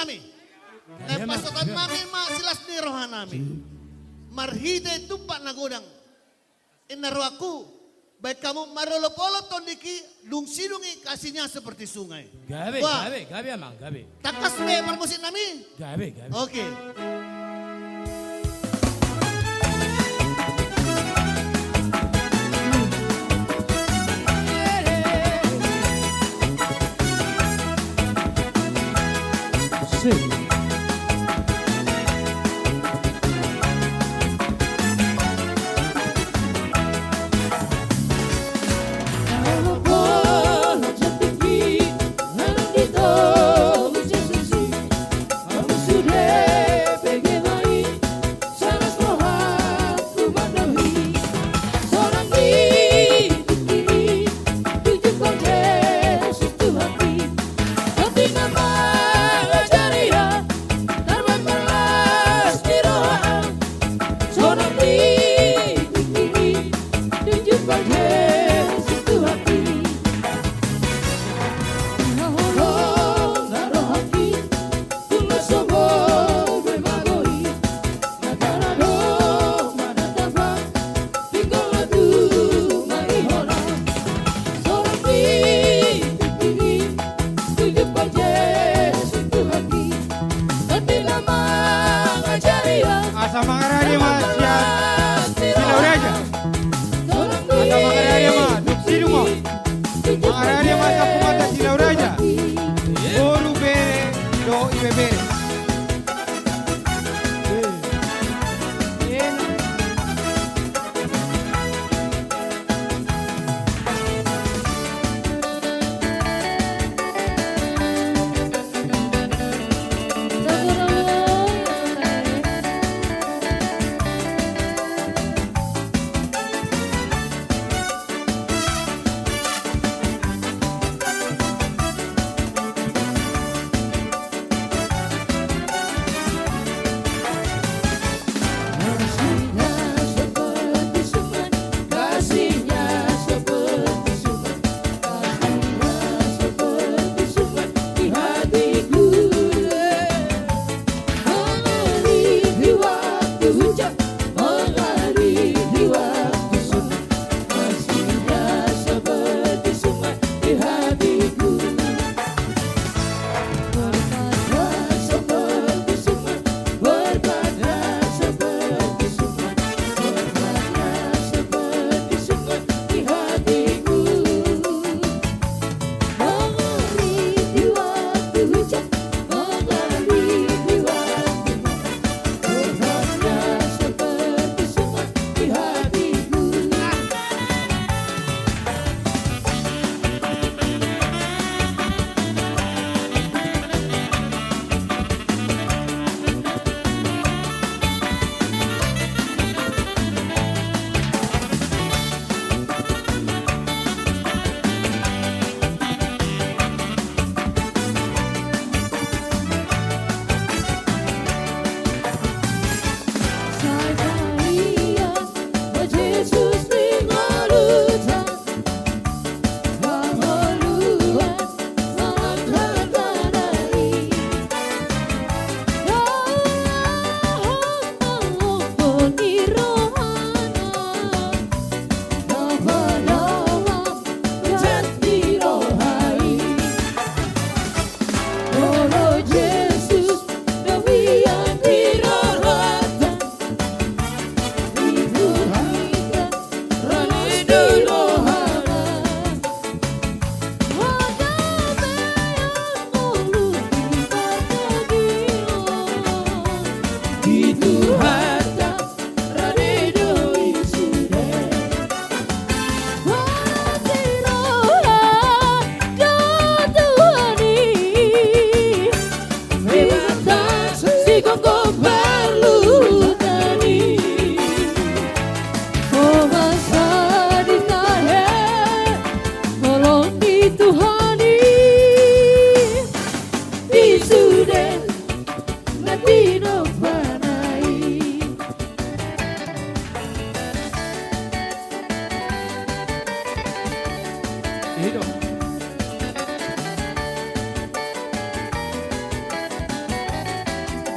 nami. Pasokan nami silas ni rohan nami. Marhide tumpak nagodang. Inaro aku. Baik kamu marolopolo tondiki lungsi-lungi kasihnya seperti sungai. Gabe, Wah. gabe amang, gabe. Takas me permusik nami. Gabe. Oke. Nama Gajaria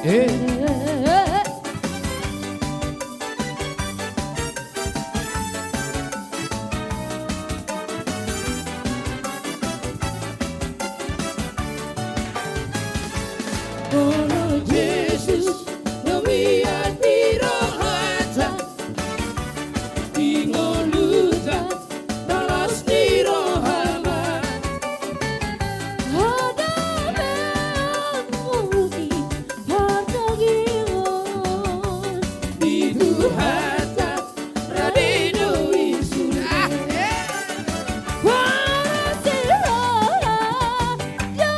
Oh Yesus, Noviati rohata, ingoluta, dalas di rohama. Ada memulki perdagingan Di Tuhata, radino wisuda. Parasilah ya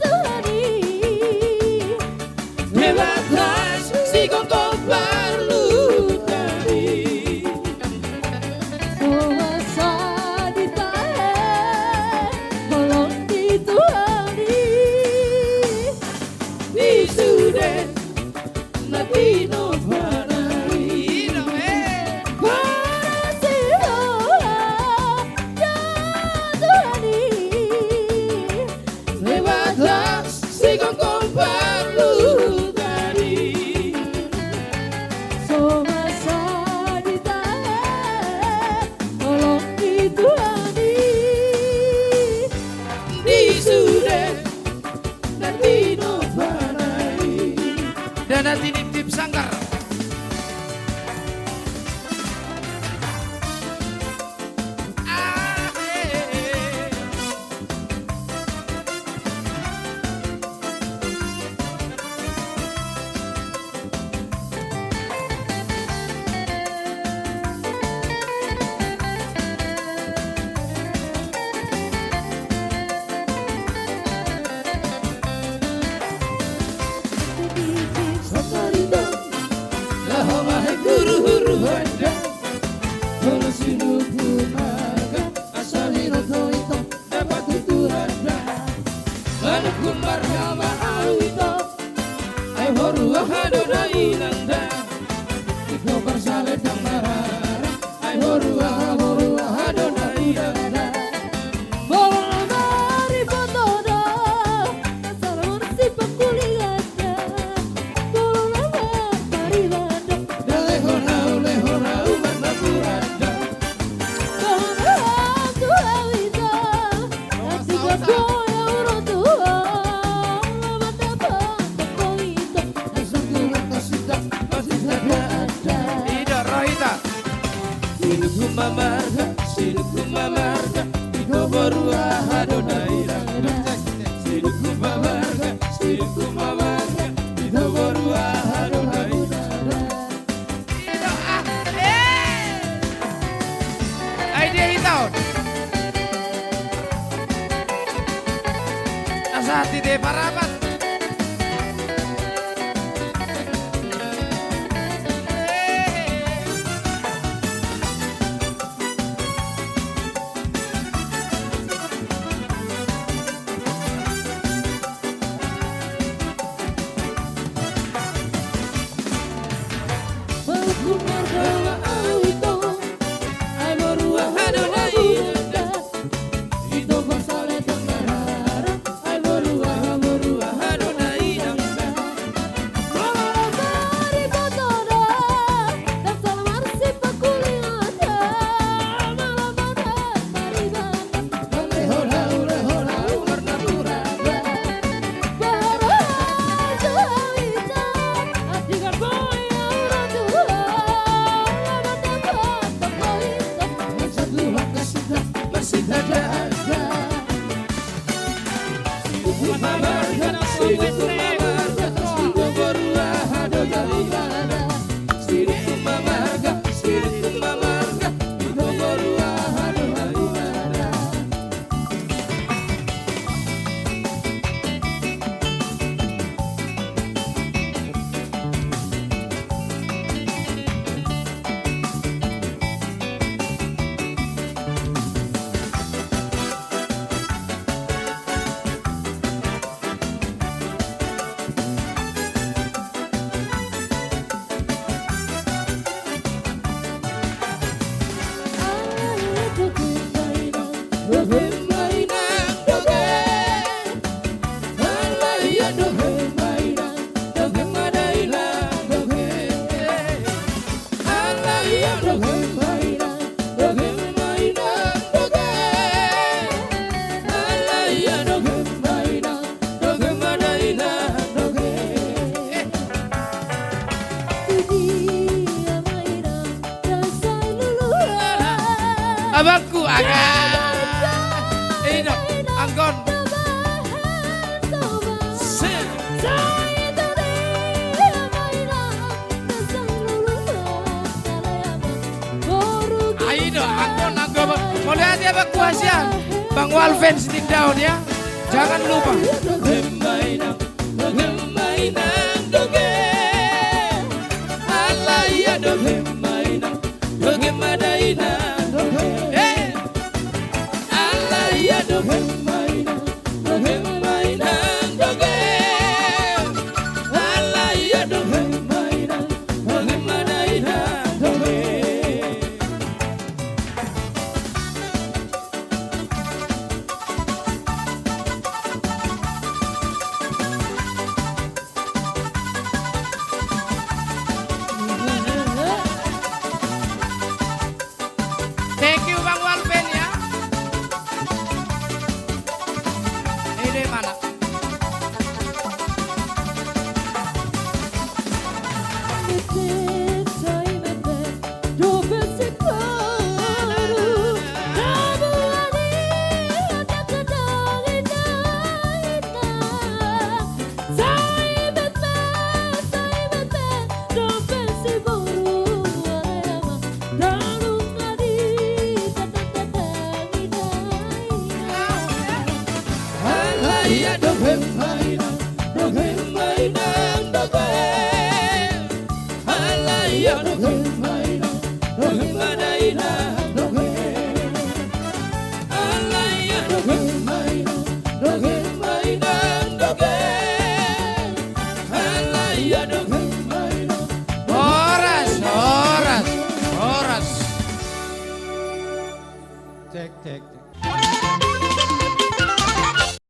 Tuhani Levatas, si kongkong perlu tadi. Kuasa ditahan Tolong dituhani Wisuda, natino panai. Parasilah ya Tuhani Levatas, si kongkong perlu tadi. Kuasa ditahan Tolong dituhani Wisuda, natino panai. Dan nanti nitip sangkar. Bola dari fotoda Asal bersih pekuliahnya Bola dari bandang Bola Tuhan kita Nanti kapoya urut Tuhan Mata pantak itu Ida Rohita. Hidupku mamarga, hidupku mamarga, iko borua Adonai rangga. Hidupku mamarga, hidupku mamarga, iko borua Adonai rangga. Ida Ay dia hitaw. Asa hati de parapat. Abangku agak. Ino, anggon. Ayo anggon. Mau lihat ya Bang Kuasian, Bang Walven sitting down ya. Jangan lupa. Mainan doge, alaya doge mainan, doge madaina doge, alaya doge mainan doge, alaya doge mainan, doge madaina doge. Thank you Bang Walven ya. Ini mana? Alaya doge mainan, doge mainan doge, alaya doge mainan, doge madaina doge, alaya doge mainan, doge mainan doge, alaya doge mainan. Horas. Cek.